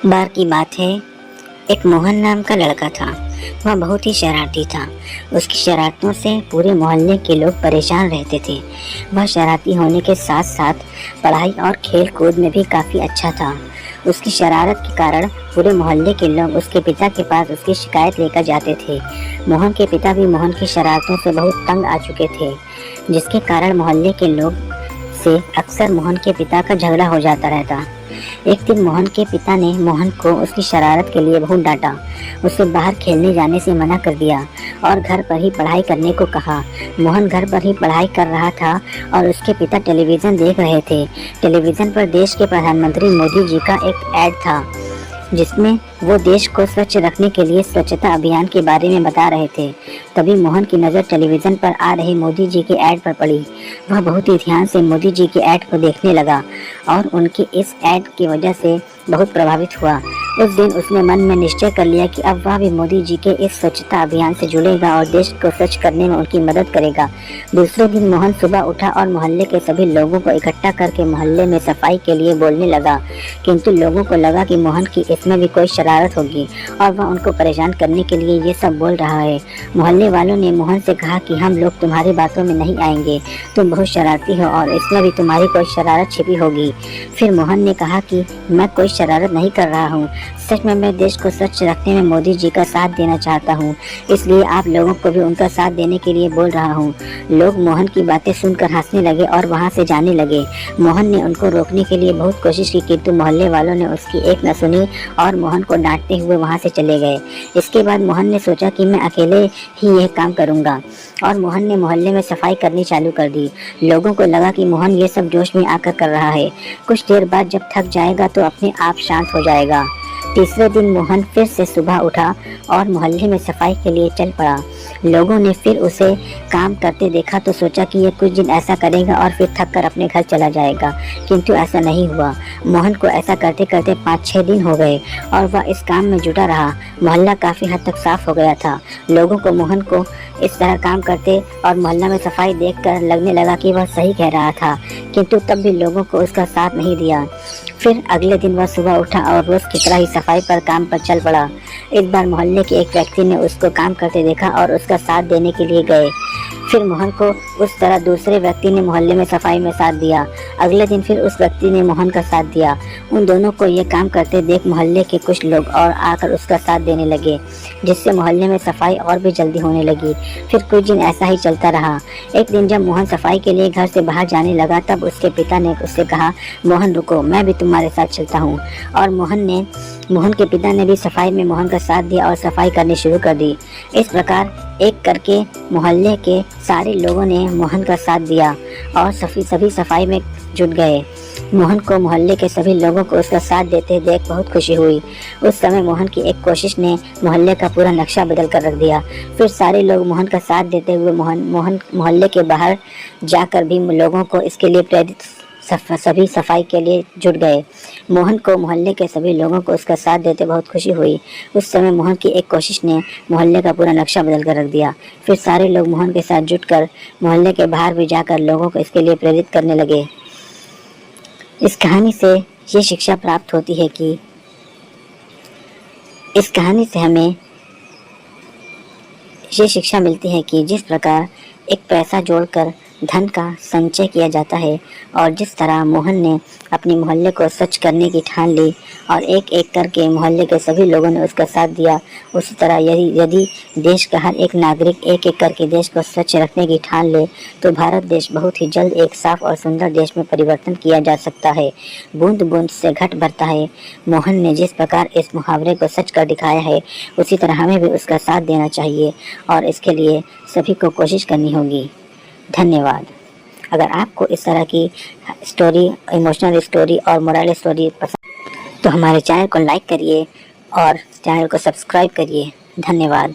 बार की बात है, एक मोहन नाम का लड़का था। वह बहुत ही शरारती था। उसकी शरारतों से पूरे मोहल्ले के लोग परेशान रहते थे। वह शरारती होने के साथ साथ पढ़ाई और खेल कूद में भी काफ़ी अच्छा था। उसकी शरारत के कारण पूरे मोहल्ले के लोग उसके पिता के पास उसकी शिकायत लेकर जाते थे। मोहन के पिता भी मोहन की शरारतों से बहुत तंग आ चुके थे, जिसके कारण मोहल्ले के लोग से अक्सर मोहन के पिता का झगड़ा हो जाता रहता। एक दिन मोहन के पिता ने मोहन को उसकी शरारत के लिए बहुत डांटा। उसे बाहर खेलने जाने से मना कर दिया और घर पर ही पढ़ाई करने को कहा। मोहन घर पर ही पढ़ाई कर रहा था और उसके पिता टेलीविज़न देख रहे थे। टेलीविज़न पर देश के प्रधानमंत्री मोदी जी का एक ऐड था, जिसमें वो देश को स्वच्छ रखने के लिए स्वच्छता अभियान के बारे में बता रहे थे। तभी मोहन की नज़र टेलीविज़न पर आ रहे मोदी जी के ऐड पर पड़ी। वह बहुत ही ध्यान से मोदी जी के ऐड को देखने लगा और उनके इस ऐड की वजह से बहुत प्रभावित हुआ। उस दिन उसने मन में निश्चय कर लिया कि अब वह भी मोदी जी के इस स्वच्छता अभियान से जुड़ेगा और देश को स्वच्छ करने में उनकी मदद करेगा। दूसरे दिन मोहन सुबह उठा और मोहल्ले के सभी लोगों को इकट्ठा करके मोहल्ले में सफाई के लिए बोलने लगा। किंतु लोगों को लगा कि मोहन की इसमें भी कोई शरारत होगी और वह उनको परेशान करने के लिए ये सब बोल रहा है। मोहल्ले वालों ने मोहन से कहा कि हम लोग तुम्हारी बातों में नहीं आएंगे, तुम बहुत शरारती हो और इसमें भी तुम्हारी कोई शरारत छिपी होगी। फिर मोहन ने कहा कि मैं कोई शरारत नहीं कर रहा हूँ, सच में मैं देश को स्वच्छ रखने में मोदी जी का साथ देना चाहता हूँ, इसलिए आप लोगों को भी उनका साथ देने के लिए बोल रहा हूँ। लोग मोहन की बातें सुनकर हंसने लगे और वहाँ से जाने लगे। मोहन ने उनको रोकने के लिए बहुत कोशिश की, किंतु मोहल्ले वालों ने उसकी एक न सुनी और मोहन को डांटते हुए वहाँ से चले गए। इसके बाद मोहन ने सोचा कि मैं अकेले ही यह काम करूँगा और मोहन ने मोहल्ले में सफाई करनी चालू कर दी। लोगों को लगा कि मोहन ये सब जोश में आकर कर रहा है, कुछ देर बाद जब थक जाएगा तो अपने आप शांत हो जाएगा। तीसरे दिन मोहन फिर से सुबह उठा और मोहल्ले में सफाई के लिए चल पड़ा। लोगों ने फिर उसे काम करते देखा तो सोचा कि यह कुछ दिन ऐसा करेगा और फिर थक कर अपने घर चला जाएगा, किंतु ऐसा नहीं हुआ। मोहन को ऐसा करते करते 5-6 दिन हो गए और वह इस काम में जुटा रहा। मोहल्ला काफ़ी हद तक साफ हो गया था। लोगों को मोहन को इस तरह काम करते और मोहल्ला में सफाई देखकर लगने लगा कि वह सही कह रहा था, किंतु तब भी लोगों को उसका साथ नहीं दिया। फिर अगले दिन वह सुबह उठा और रोज़ की तरह ही सफाई पर काम पर चल पड़ा। इस बार मोहल्ले के एक व्यक्ति ने उसको काम करते देखा और उसका साथ देने के लिए गए। फिर मोहन को उस तरह दूसरे व्यक्ति ने मोहल्ले में सफाई में साथ दिया। अगले दिन फिर उस व्यक्ति ने मोहन का साथ दिया। उन दोनों को ये काम करते देख मोहल्ले के कुछ लोग और आकर उसका साथ देने लगे, जिससे मोहल्ले में सफाई और भी जल्दी होने लगी। फिर कुछ दिन ऐसा ही चलता रहा। एक दिन जब मोहन सफाई के लिए घर से बाहर जाने लगा तब उसके पिता ने उससे कहा, मोहन रुको, मैं भी तुम्हारे साथ चलता हूँ। और मोहन के पिता ने भी सफाई में मोहन का साथ दिया और सफाई करनी शुरू कर दी। इस प्रकार एक करके मोहल्ले के सारे लोगों ने मोहन का साथ दिया और सभी सफाई में जुट गए। मोहन को मोहल्ले के सभी लोगों को उसका साथ देते देख बहुत खुशी हुई। उस समय मोहन की एक कोशिश ने मोहल्ले का पूरा नक्शा बदल कर रख दिया। फिर सारे लोग मोहन का साथ देते हुए मोहल्ले के बाहर जाकर भी लोगों को इसके लिए प्रेरित सभी सफाई के लिए जुट गए। मोहन को मोहल्ले के सभी लोगों को उसका साथ देते बहुत खुशी हुई। उस समय मोहन की एक कोशिश ने मोहल्ले का पूरा नक्शा बदल कर रख दिया। फिर सारे लोग मोहन के साथ जुटकर मोहल्ले के बाहर भी जाकर लोगों को इसके लिए प्रेरित करने लगे। इस कहानी से ये शिक्षा प्राप्त होती है कि इस कहानी से हमें ये शिक्षा मिलती है कि जिस प्रकार एक पैसा जोड़कर धन का संचय किया जाता है और जिस तरह मोहन ने अपने मोहल्ले को स्वच्छ करने की ठान ली और एक एक करके मोहल्ले के सभी लोगों ने उसका साथ दिया, उसी तरह यदि देश का हर एक नागरिक एक एक करके देश को स्वच्छ रखने की ठान ले तो भारत देश बहुत ही जल्द एक साफ और सुंदर देश में परिवर्तन किया जा सकता है। बूंद बूंद से घट भरता है। मोहन ने जिस प्रकार इस मुहावरे को सच कर दिखाया है, उसी तरह हमें भी उसका साथ देना चाहिए और इसके लिए सभी को कोशिश करनी होगी। धन्यवाद। अगर आपको इस तरह की स्टोरी, इमोशनल स्टोरी और मोरल स्टोरी पसंद तो हमारे चैनल को लाइक करिए और चैनल को सब्सक्राइब करिए। धन्यवाद।